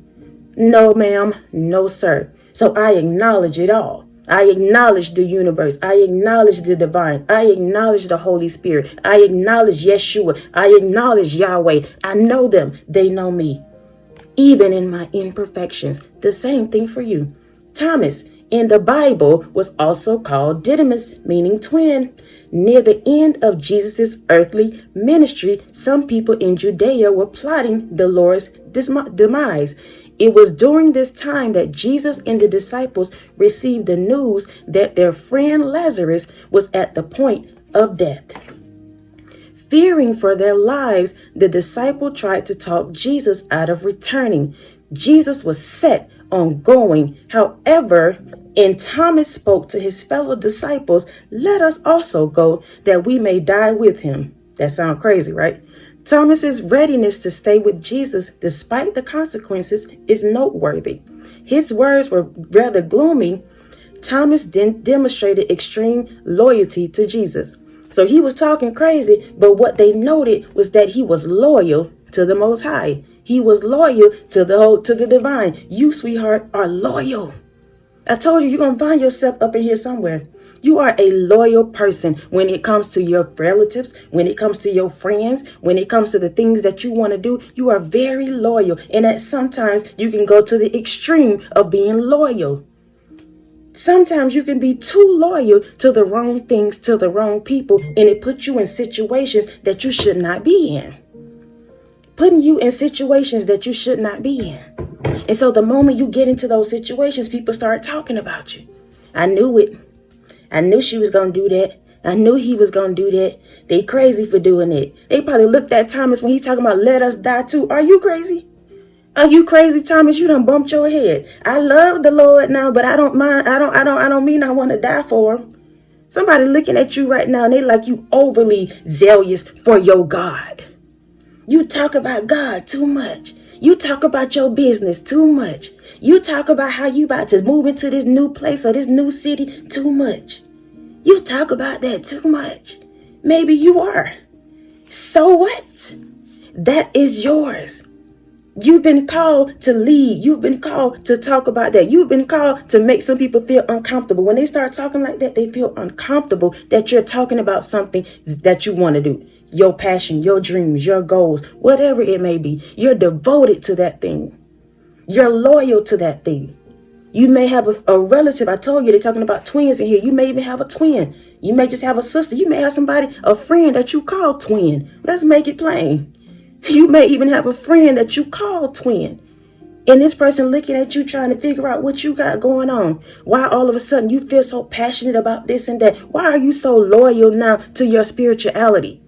No, ma'am. No, sir. So I acknowledge it all. I acknowledge the universe. I acknowledge the divine. I acknowledge the Holy Spirit. I acknowledge Yeshua. I acknowledge Yahweh. I know them. They know me. Even in my imperfections. The same thing for you. Thomas, in the Bible was also called Didymus, meaning twin. Near the end of Jesus' earthly ministry, some people in Judea were plotting the Lord's demise. It was during this time that Jesus and the disciples received the news that their friend Lazarus was at the point of death. Fearing for their lives, the disciple tried to talk Jesus out of returning. Jesus was set on going. However, and Thomas spoke to his fellow disciples, "Let us also go, that we may die with him." That sounds crazy, right? Thomas's readiness to stay with Jesus despite the consequences is noteworthy. His words were rather gloomy. Thomas demonstrated extreme loyalty to Jesus. So he was talking crazy, but what they noted was that he was loyal to the Most High. He was loyal to the divine. You, sweetheart, are loyal. I told you, you're going to find yourself up in here somewhere. You are a loyal person when it comes to your relatives, when it comes to your friends, when it comes to the things that you want to do. You are very loyal. And that sometimes you can go to the extreme of being loyal. Sometimes you can be too loyal to the wrong things, to the wrong people, and it puts you in situations that you should not be in. Putting you in situations that you should not be in. And so the moment you get into those situations, people start talking about you. I knew it. I knew she was going to do that. I knew he was going to do that. They crazy for doing it. They probably looked at Thomas when he's talking about let us die too. Are you crazy? Are you crazy, Thomas? You done bumped your head. I love the Lord now, but I don't mind. I don't mean I want to die for him. Somebody looking at you right now and they like you overly zealous for your God. You talk about God too much. You talk about your business too much. You talk about how you about to move into this new place or this new city too much. You talk about that too much. Maybe you are. So what? That is yours. You've been called to lead. You've been called to talk about that. You've been called to make some people feel uncomfortable. When they start talking like that, they feel uncomfortable that you're talking about something that you want to do. Your passion, your dreams, your goals, whatever it may be. You're devoted to that thing. You're loyal to that thing. You may have a relative. I told you they're talking about twins in here. You may even have a twin. You may just have a sister. You may have somebody, a friend that you call twin. Let's make it plain. You may even have a friend that you call twin. And this person looking at you trying to figure out what you got going on. Why all of a sudden you feel so passionate about this and that? Why are you so loyal now to your spirituality?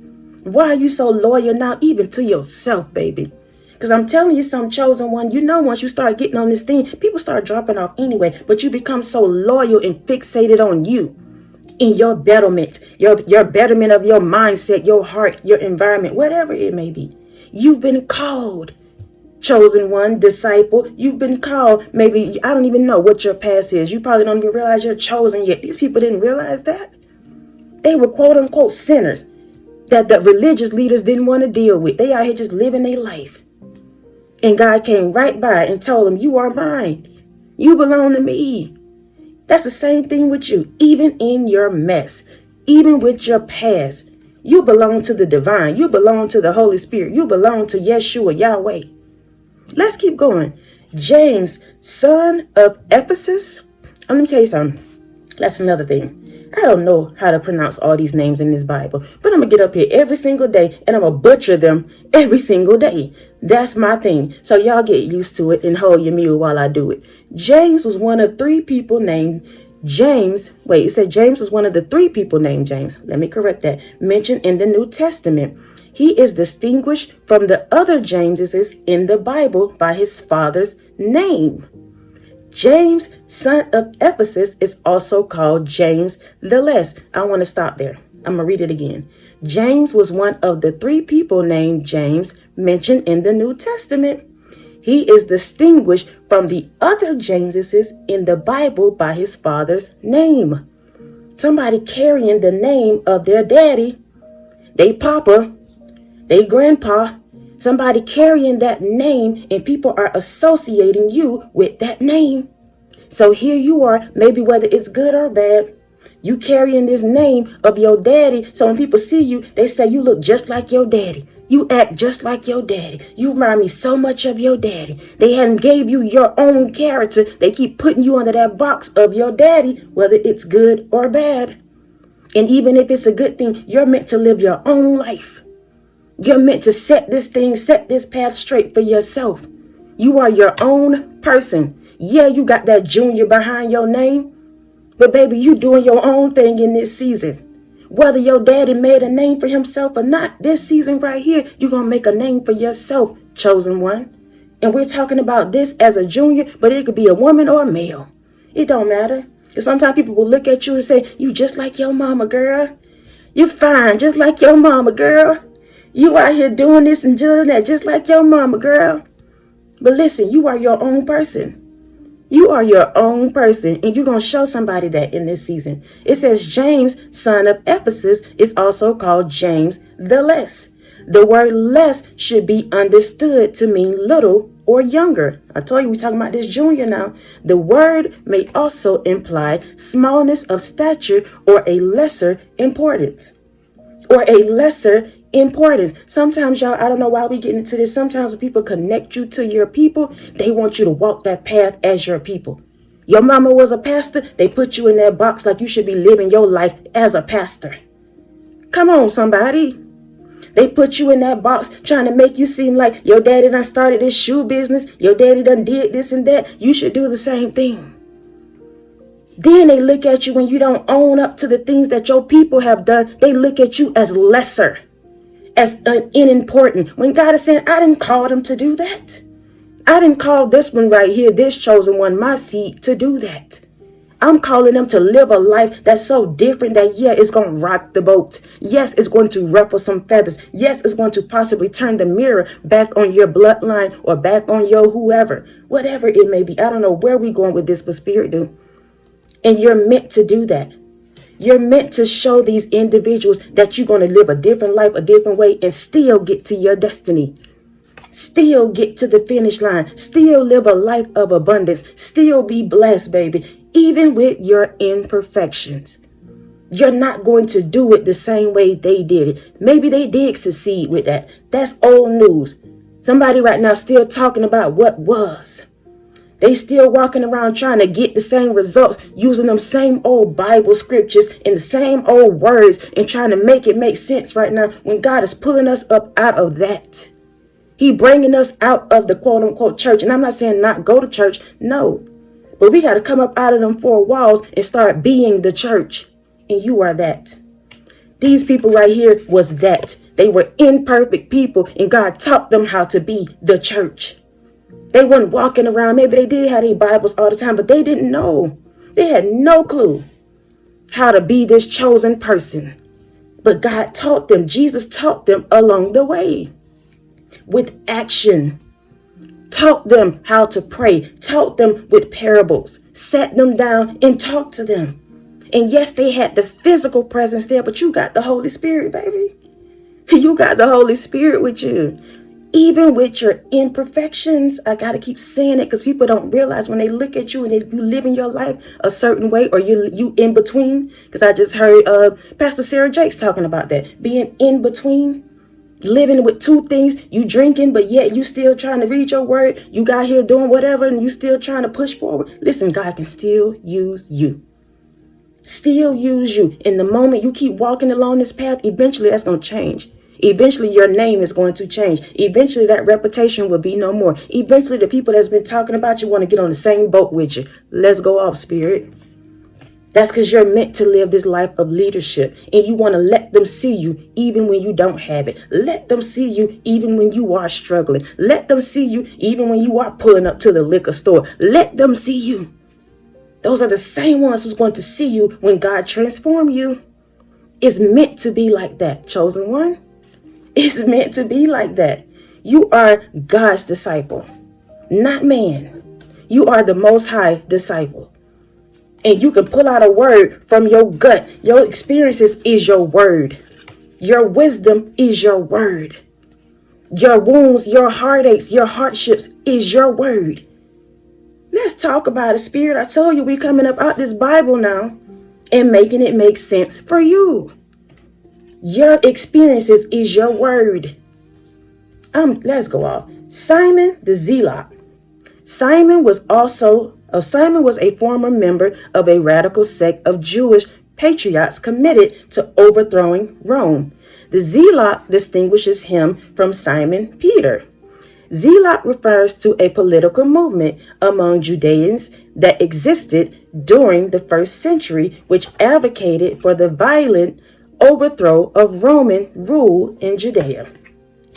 Why are you so loyal now even to yourself, baby? Because I'm telling you, some chosen one, you know, once you start getting on this thing, people start dropping off anyway. But you become so loyal and fixated on you. In your betterment, your betterment of your mindset, your heart, your environment, whatever it may be. You've been called, chosen one, disciple. You've been called. Maybe, I don't even know what your past is. You probably don't even realize you're chosen yet. These people didn't realize that. They were quote unquote sinners that the religious leaders didn't want to deal with. They out here just living their life. And God came right by and told them, you are mine. You belong to me. That's the same thing with you. Even in your mess, even with your past, you belong to the divine. You belong to the Holy Spirit. You belong to Yeshua, Yahweh. Let's keep going. James, son of Ephesus. Let me tell you something. That's another thing. I don't know how to pronounce all these names in this Bible, but I'm going to get up here every single day and I'm going to butcher them every single day. That's my thing. So y'all get used to it and hold your mule while I do it. James was one of three people named James. Wait, it said James was one of the three people named James. Let me correct that. Mentioned in the New Testament. He is distinguished from the other Jameses in the Bible by his father's name. James, son of Ephesus, is also called James the Less. I want to stop there. I'm going to read it again. James was one of the three people named James mentioned in the New Testament. He is distinguished from the other Jameses in the Bible by his father's name. Somebody carrying the name of their daddy, they papa, they grandpa. Somebody carrying that name and people are associating you with that name. So here you are, maybe whether it's good or bad, you carrying this name of your daddy. So when people see you, they say you look just like your daddy. You act just like your daddy. You remind me so much of your daddy. They hadn't gave you your own character. They keep putting you under that box of your daddy, whether it's good or bad. And even if it's a good thing, you're meant to live your own life. You're meant to set this path straight for yourself. You are your own person. Yeah, you got that junior behind your name, but baby, you doing your own thing in this season. Whether your daddy made a name for himself or not, this season right here, you're going to make a name for yourself, chosen one. And we're talking about this as a junior, but it could be a woman or a male. It don't matter. Because sometimes people will look at you and say, you just like your mama, girl. You fine, just like your mama, girl. You out here doing this and doing that, just like your mama, girl. But listen, you are your own person. You are your own person, and you're going to show somebody that in this season. It says James, son of Ephesus, is also called James the Less. The word less should be understood to mean little or younger. I told you we're talking about this junior now. The word may also imply smallness of stature or a lesser importance. Sometimes, y'all, I don't know why we get into this. Sometimes when people connect you to your people, they want you to walk that path as your people. Your mama was a pastor. They put you in that box like you should be living your life as a pastor. Come on, somebody. They put you in that box trying to make you seem like your daddy done started this shoe business. Your daddy done did this and that. You should do the same thing. Then they look at you when you don't own up to the things that your people have done. They look at you as lesser, as unimportant. When God is saying, I didn't call them to do that. I didn't call this one right here, this chosen one, my seed, to do that. I'm calling them to live a life that's so different that, yeah, it's going to rock the boat. Yes, it's going to ruffle some feathers. Yes, it's going to possibly turn the mirror back on your bloodline or back on your whoever, whatever it may be. I don't know where we're going with this, but Spirit do. And you're meant to do that. You're meant to show these individuals that you're going to live a different life, a different way, and still get to your destiny. Still get to the finish line. Still live a life of abundance. Still be blessed, baby. Even with your imperfections. You're not going to do it the same way they did it. Maybe they did succeed with that. That's old news. Somebody right now still talking about what was. They still walking around trying to get the same results, using them same old Bible scriptures and the same old words and trying to make it make sense right now when God is pulling us up out of that. He bringing us out of the quote unquote church. And I'm not saying not go to church. No. But we got to come up out of them four walls and start being the church. And you are that. These people right here was that. They were imperfect people and God taught them how to be the church. They weren't walking around. Maybe they did have their Bibles all the time, but they didn't know. They had no clue how to be this chosen person. But God taught them. Jesus taught them along the way with action. Taught them how to pray. Taught them with parables. Sat them down and talked to them. And yes, they had the physical presence there, but you got the Holy Spirit, baby. You got the Holy Spirit with you. Even with your imperfections, I got to keep saying it because people don't realize when they look at you and you living your life a certain way or you in between. Because I just heard Pastor Sarah Jakes talking about that. Being in between, living with two things. You drinking, but yet you still trying to read your word. You got here doing whatever and you still trying to push forward. Listen, God can still use you. Still use you. In the moment you keep walking along this path, eventually that's going to change. Eventually your name is going to change. Eventually that reputation will be no more. Eventually the people that's been talking about you want to get on the same boat with you. Let's go off, Spirit. That's because you're meant to live this life of leadership. And you want to let them see you even when you don't have it. Let them see you even when you are struggling. Let them see you even when you are pulling up to the liquor store. Let them see you. Those are the same ones who's going to see you when God transforms you. It's meant to be like that, chosen one. It's meant to be like that. You are God's disciple, not man. You are the Most High disciple. And you can pull out a word from your gut. Your experiences is your word. Your wisdom is your word. Your wounds, your heartaches, your hardships is your word. Let's talk about it, Spirit. I told you we're coming up out this Bible now and making it make sense for you. Your experiences is your word. Let's go off. Simon the Zealot. Simon was a former member of a radical sect of Jewish patriots committed to overthrowing Rome. The Zealot distinguishes him from Simon Peter. Zealot refers to a political movement among Judeans that existed during the first century, which advocated for the violent overthrow of Roman rule in Judea.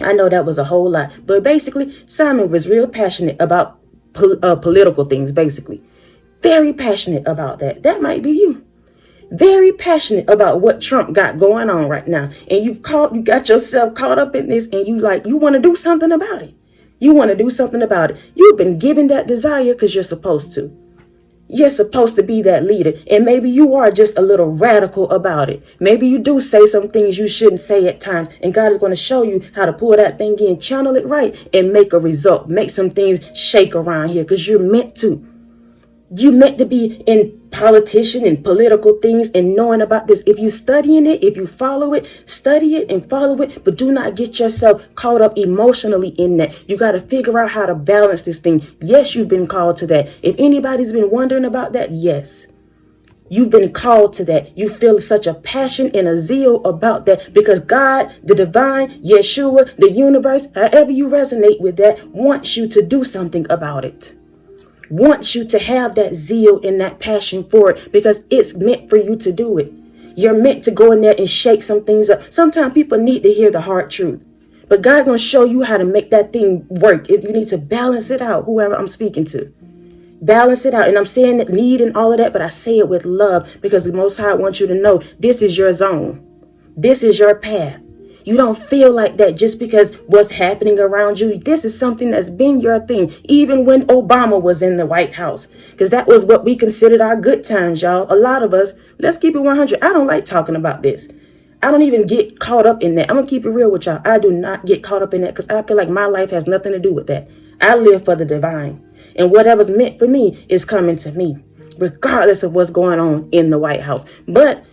I know that was a whole lot, but basically, Simon was real passionate about political things, basically. Very passionate about that. That might be you. Very passionate about what Trump got going on right now. And you got yourself caught up in this, and you want to do something about it. You want to do something about it. You've been given that desire because you're supposed to. You're supposed to be that leader. And maybe you are just a little radical about it. Maybe you do say some things you shouldn't say at times. And God is going to show you how to pull that thing in, channel it right, and make a result. Make some things shake around here because you're meant to. You meant to be in politician and political things and knowing about this. If you studying it, if you follow it, study it and follow it, but do not get yourself caught up emotionally in that. You got to figure out how to balance this thing. Yes, you've been called to that. If anybody's been wondering about that, yes, you've been called to that. You feel such a passion and a zeal about that because God, the divine, Yeshua, the universe, however you resonate with that, wants you to do something about it. Wants you to have that zeal and that passion for it because it's meant for you to do it. You're meant to go in there and shake some things up. Sometimes people need to hear the hard truth, but God's going to show you how to make that thing work. You need to balance it out, whoever I'm speaking to. Balance it out. And I'm saying that need and all of that, but I say it with love because the Most High wants you to know this is your zone. This is your path. You don't feel like that just because what's happening around you. This is something that's been your thing, even when Obama was in the White House, because that was what we considered our good times, y'all. A lot of us, let's keep it 100. I don't like talking about this. I don't even get caught up in that. I'm going to keep it real with y'all. I do not get caught up in that because I feel like my life has nothing to do with that. I live for the divine, and whatever's meant for me is coming to me, regardless of what's going on in the White House. But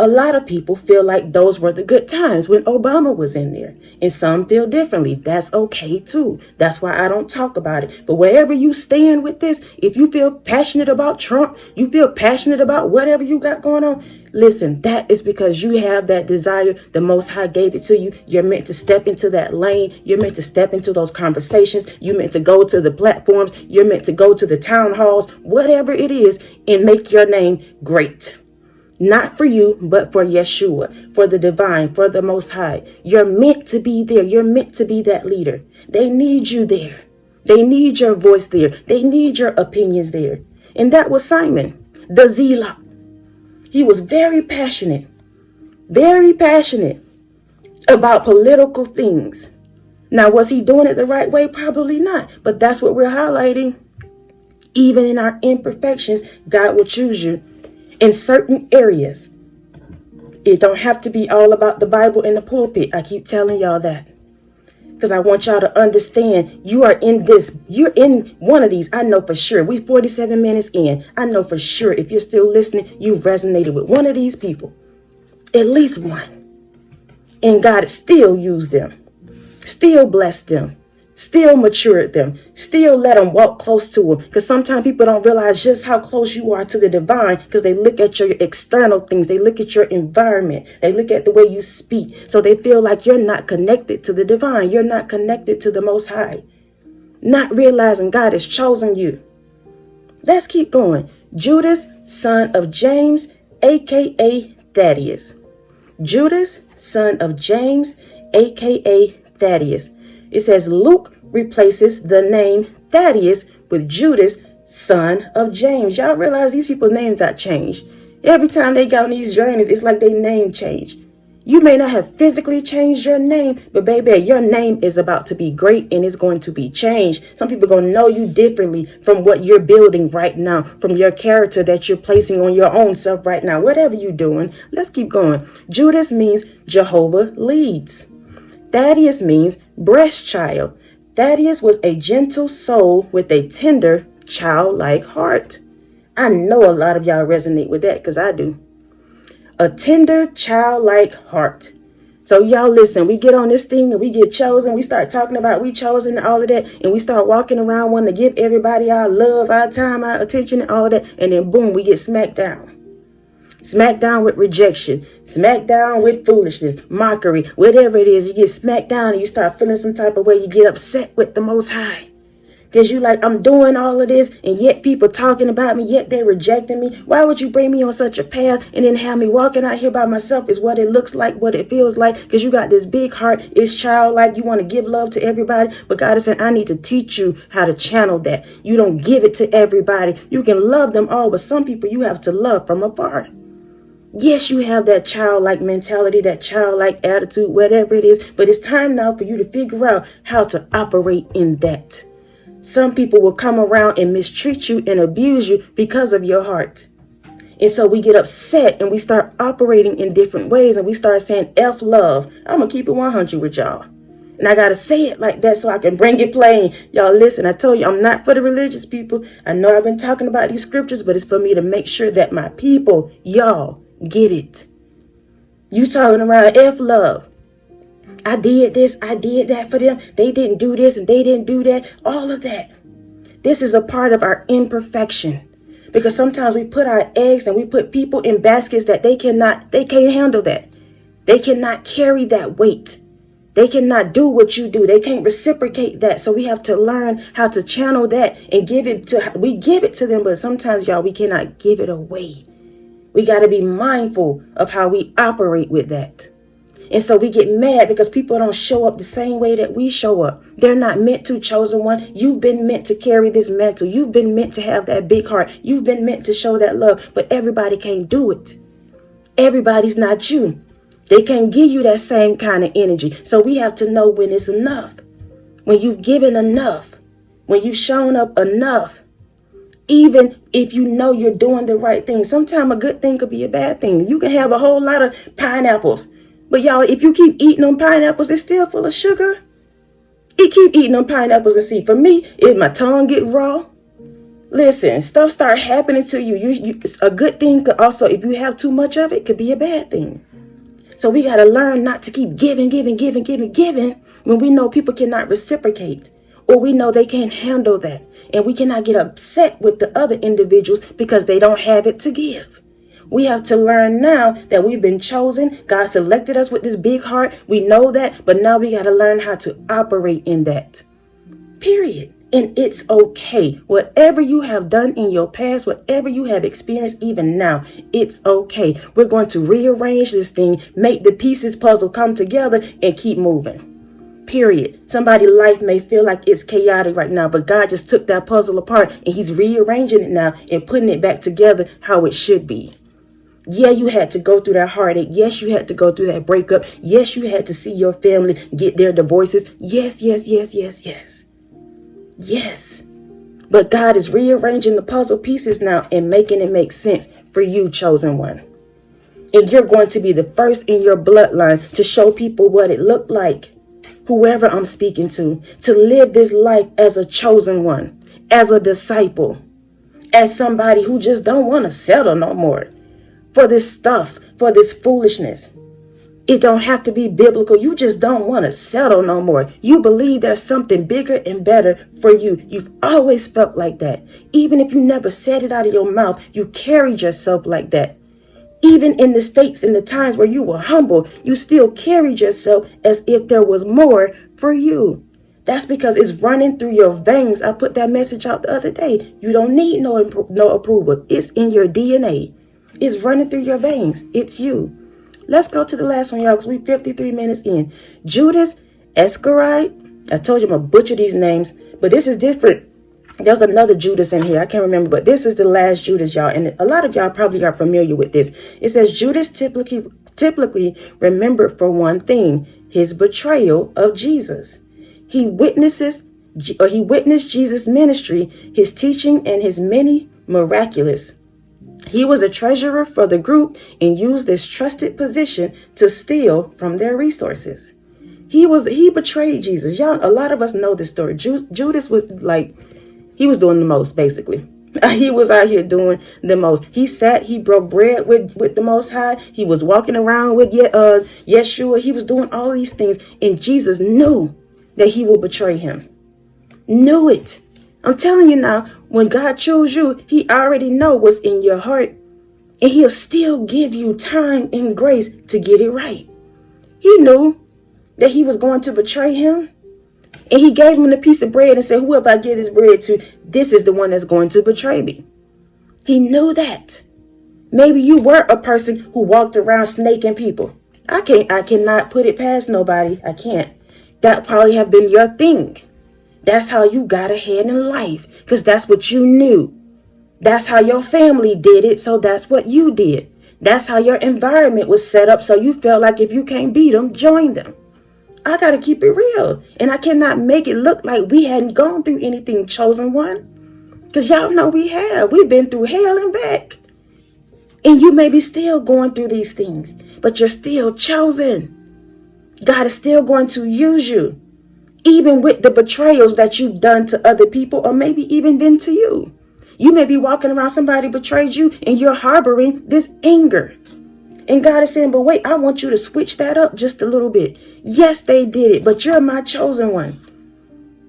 a lot of people feel like those were the good times when Obama was in there. And some feel differently. That's okay too. That's why I don't talk about it. But wherever you stand with this, if you feel passionate about Trump, you feel passionate about whatever you got going on, listen, that is because you have that desire. The Most High gave it to you. You're meant to step into that lane. You're meant to step into those conversations. You're meant to go to the platforms. You're meant to go to the town halls, whatever it is, and make your name great. Not for you, but for Yeshua, for the divine, for the Most High. You're meant to be there. You're meant to be that leader. They need you there. They need your voice there. They need your opinions there. And that was Simon, the Zealot. He was very passionate about political things. Now, was he doing it the right way? Probably not. But that's what we're highlighting. Even in our imperfections, God will choose you. In certain areas, it don't have to be all about the Bible in the pulpit. I keep telling y'all that because I want y'all to understand you are in this. You're in one of these. I know for sure. We 47 minutes in. I know for sure if you're still listening, you've resonated with one of these people, at least one. And God still used them, still blessed them, still matured them, still let them walk close to him. Because sometimes people don't realize just how close you are to the divine because they look at your external things. They look at your environment. They look at the way you speak. So they feel like you're not connected to the divine. You're not connected to the Most High. Not realizing God has chosen you. Let's keep going. Judas, son of James, a.k.a. Thaddius. Judas, son of James, a.k.a. Thaddius. It says Luke replaces the name Thaddius with Judas, son of James. Y'all realize these people's names got changed. Every time they got on these journeys, it's like their name changed. You may not have physically changed your name, but baby, your name is about to be great and it's going to be changed. Some people are going to know you differently from what you're building right now, from your character that you're placing on your own self right now. Whatever you're doing, let's keep going. Judas means Jehovah leads. Thaddius means breast child. Thaddius was a gentle soul with a tender, childlike heart. I know a lot of y'all resonate with that because I do. A tender, childlike heart. So y'all listen, we get on this thing and we get chosen. We start talking about we chosen and all of that. And we start walking around wanting to give everybody our love, our time, our attention and all of that. And then boom, we get smacked down. Smacked down with rejection. Smacked down with foolishness, mockery, whatever it is. You get smacked down and you start feeling some type of way. You get upset with the Most High. Because you like, I'm doing all of this, and yet people talking about me, yet they're rejecting me. Why would you bring me on such a path and then have me walking out here by myself is what it looks like, what it feels like, because you got this big heart. It's childlike. You want to give love to everybody. But God is saying, I need to teach you how to channel that. You don't give it to everybody. You can love them all, but some people you have to love from afar. Yes, you have that childlike mentality, that childlike attitude, whatever it is. But it's time now for you to figure out how to operate in that. Some people will come around and mistreat you and abuse you because of your heart. And so we get upset and we start operating in different ways and we start saying F love. I'm going to keep it 100 with y'all. And I got to say it like that so I can bring it plain. Y'all listen, I told you I'm not for the religious people. I know I've been talking about these scriptures, but it's for me to make sure that my people, y'all, get it. You talking around F love. I did this, I did that for them. They didn't do this and they didn't do that. All of that. This is a part of our imperfection. Because sometimes we put our eggs and we put people in baskets that they can't handle that. They cannot carry that weight. They cannot do what you do. They can't reciprocate that. So we have to learn how to channel that and we give it to them. But sometimes, y'all, we cannot give it away. We got to be mindful of how we operate with that. And so we get mad because people don't show up the same way that we show up. They're not meant to, chosen one. You've been meant to carry this mantle. You've been meant to have that big heart. You've been meant to show that love. But everybody can't do it. Everybody's not you. They can't give you that same kind of energy. So we have to know when it's enough. When you've given enough. When you've shown up enough. Even if you know you're doing the right thing. Sometimes a good thing could be a bad thing. You can have a whole lot of pineapples. But y'all, if you keep eating them pineapples, it's still full of sugar. You keep eating them pineapples and see, for me, if my tongue get raw, listen, stuff start happening to you. A good thing could also, if you have too much of it, could be a bad thing. So we got to learn not to keep giving when we know people cannot reciprocate. Or we know they can't handle that. And we cannot get upset with the other individuals because they don't have it to give. We have to learn now that we've been chosen. God selected us with this big heart. We know that, but now we got to learn how to operate in that. Period. And it's okay. Whatever you have done in your past, whatever you have experienced even now, it's okay. We're going to rearrange this thing, make the pieces puzzle come together and keep moving. Period. Somebody's life may feel like it's chaotic right now, but God just took that puzzle apart and he's rearranging it now and putting it back together how it should be. Yeah, you had to go through that heartache. Yes, you had to go through that breakup. Yes, you had to see your family get their divorces. Yes. Yes. But God is rearranging the puzzle pieces now and making it make sense for you, chosen one. And you're going to be the first in your bloodline to show people what it looked like, whoever I'm speaking to live this life as a chosen one, as a disciple, as somebody who just don't want to settle no more. For this stuff, for this foolishness. It don't have to be biblical. You just don't want to settle no more. You believe there's something bigger and better for you. You've always felt like that. Even if you never said it out of your mouth, you carried yourself like that. Even in the states and the times where you were humble, you still carried yourself as if there was more for you. That's because it's running through your veins. I put that message out the other day. You don't need no approval. It's in your DNA. It's running through your veins. It's you. Let's go to the last one, y'all, because we're 53 minutes in. Judas Iscariot. I told you I'm going to butcher these names, but this is different. There's another Judas in here. I can't remember, but this is the last Judas, y'all. And a lot of y'all probably are familiar with this. It says Judas typically remembered for one thing, his betrayal of Jesus. He witnessed Jesus' ministry, his teaching, and his many miraculous. He was a treasurer for the group and used this trusted position to steal from their resources. He betrayed Jesus. Y'all, a lot of us know this story. Judas was like, he was doing the most, basically. He was out here doing the most. He broke bread with the Most High. He was walking around with Yeshua. He was doing all these things. And Jesus knew that he would betray him. Knew it. I'm telling you now, when God chose you, he already know what's in your heart. And he'll still give you time and grace to get it right. He knew that he was going to betray him. And he gave him the piece of bread and said, whoever I give this bread to, this is the one that's going to betray me. He knew that. Maybe you were a person who walked around snaking people. I cannot put it past nobody. I can't. That probably have been your thing. That's how you got ahead in life, because that's what you knew. That's how your family did it, so that's what you did. That's how your environment was set up, so you felt like if you can't beat them, join them. I got to keep it real, and I cannot make it look like we hadn't gone through anything, chosen one, because y'all know we have. We've been through hell and back, and you may be still going through these things, but you're still chosen. God is still going to use you, even with the betrayals that you've done to other people, or maybe even been to you. You may be walking around, somebody betrayed you, and you're harboring this anger. And God is saying, but wait, I want you to switch that up just a little bit. Yes, they did it, but you're my chosen one.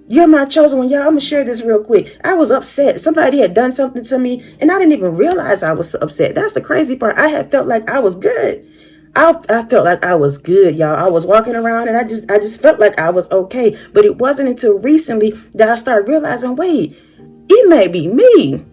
You're my chosen one. Y'all, I'm going to share this real quick. I was upset. Somebody had done something to me, and I didn't even realize I was upset. That's the crazy part. I had felt like I was good. I felt like I was good, y'all. I was walking around, and I just felt like I was okay. But it wasn't until recently that I started realizing, wait, it may be me.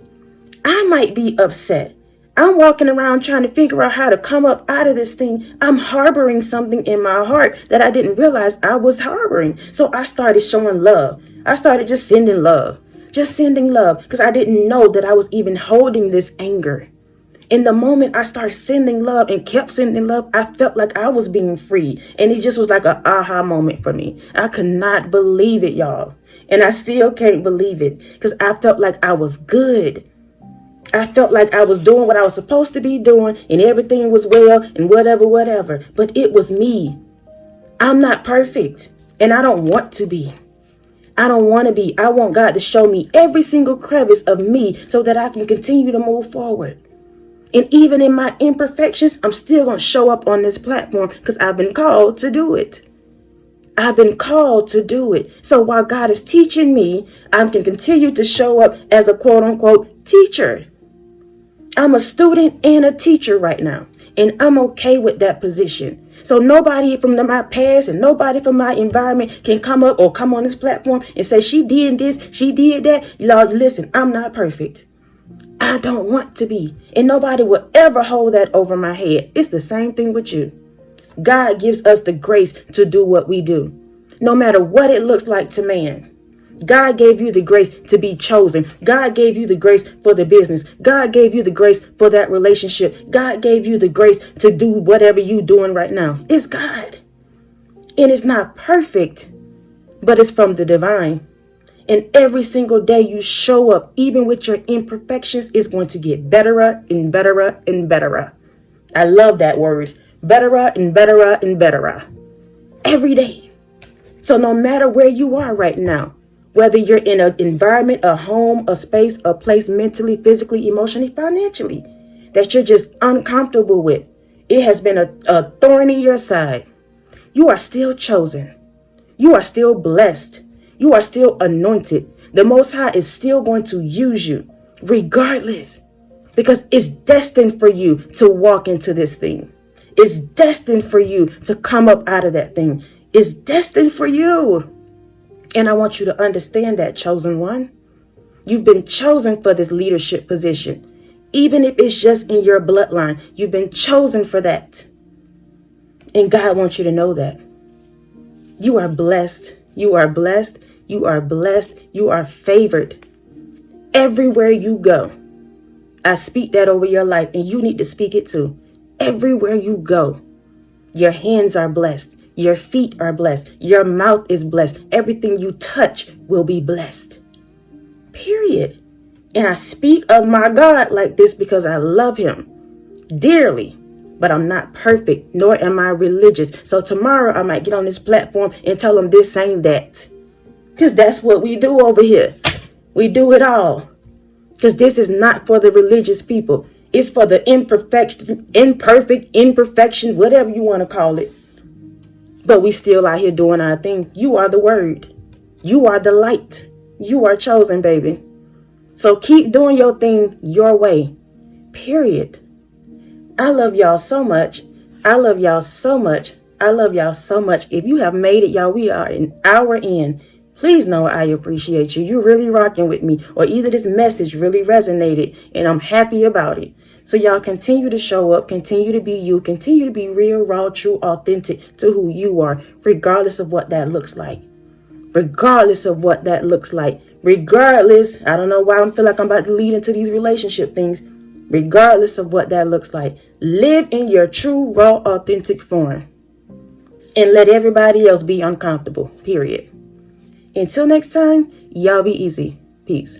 I might be upset. I'm walking around trying to figure out how to come up out of this thing. I'm harboring something in my heart that I didn't realize I was harboring. So I started showing love. I started just sending love. Just sending love, because I didn't know that I was even holding this anger. In the moment I started sending love and kept sending love, I felt like I was being free. And it just was like an aha moment for me. I could not believe it, y'all. And I still can't believe it, because I felt like I was good. I felt like I was doing what I was supposed to be doing, and everything was well and whatever. But it was me. I'm not perfect, and I don't want to be. I don't want to be. I want God to show me every single crevice of me so that I can continue to move forward. And even in my imperfections, I'm still going to show up on this platform because I've been called to do it. I've been called to do it. So while God is teaching me, I can continue to show up as a quote unquote teacher. I'm a student and a teacher right now, and I'm okay with that position. So nobody from my past and nobody from my environment can come up or come on this platform and say, she did this, she did that. Lord, listen, I'm not perfect. I don't want to be. And nobody will ever hold that over my head. It's the same thing with you. God gives us the grace to do what we do, no matter what it looks like to man. God gave you the grace to be chosen. God gave you the grace for the business. God gave you the grace for that relationship. God gave you the grace to do whatever you're doing right now. It's God. And it's not perfect, but it's from the divine. And every single day you show up, even with your imperfections, it's going to get betterer and betterer and betterer. I love that word. Betterer and betterer and betterer. Every day. So no matter where you are right now, whether you're in an environment, a home, a space, a place, mentally, physically, emotionally, financially, that you're just uncomfortable with, it has been a thorn in your side, you are still chosen. You are still blessed. You are still anointed. The Most High is still going to use you regardless, because it's destined for you to walk into this thing. It's destined for you to come up out of that thing. It's destined for you. And I want you to understand that, chosen one. You've been chosen for this leadership position. Even if it's just in your bloodline, you've been chosen for that. And God wants you to know that. You are blessed. You are blessed. You are blessed. You are favored. Everywhere you go, I speak that over your life, and you need to speak it too. Everywhere you go, your hands are blessed. Your feet are blessed. Your mouth is blessed. Everything you touch will be blessed. Period. And I speak of my God like this because I love him dearly. But I'm not perfect, nor am I religious. So tomorrow I might get on this platform and tell them this ain't that. Because that's what we do over here. We do it all. Because this is not for the religious people. It's for the imperfection, whatever you want to call it. But we still out here doing our thing. You are the word. You are the light. You are chosen, baby. So keep doing your thing your way. Period. I love y'all so much. I love y'all so much. I love y'all so much. If you have made it, y'all, we are an hour in. Please know I appreciate you. You're really rocking with me. Or either this message really resonated and I'm happy about it. So y'all continue to show up. Continue to be you. Continue to be real, raw, true, authentic to who you are. Regardless of what that looks like. Regardless of what that looks like. Regardless. I don't know why I feel like I'm about to lead into these relationship things. Regardless of what that looks like. Live in your true, raw, authentic form. And let everybody else be uncomfortable. Period. Until next time, y'all be easy. Peace.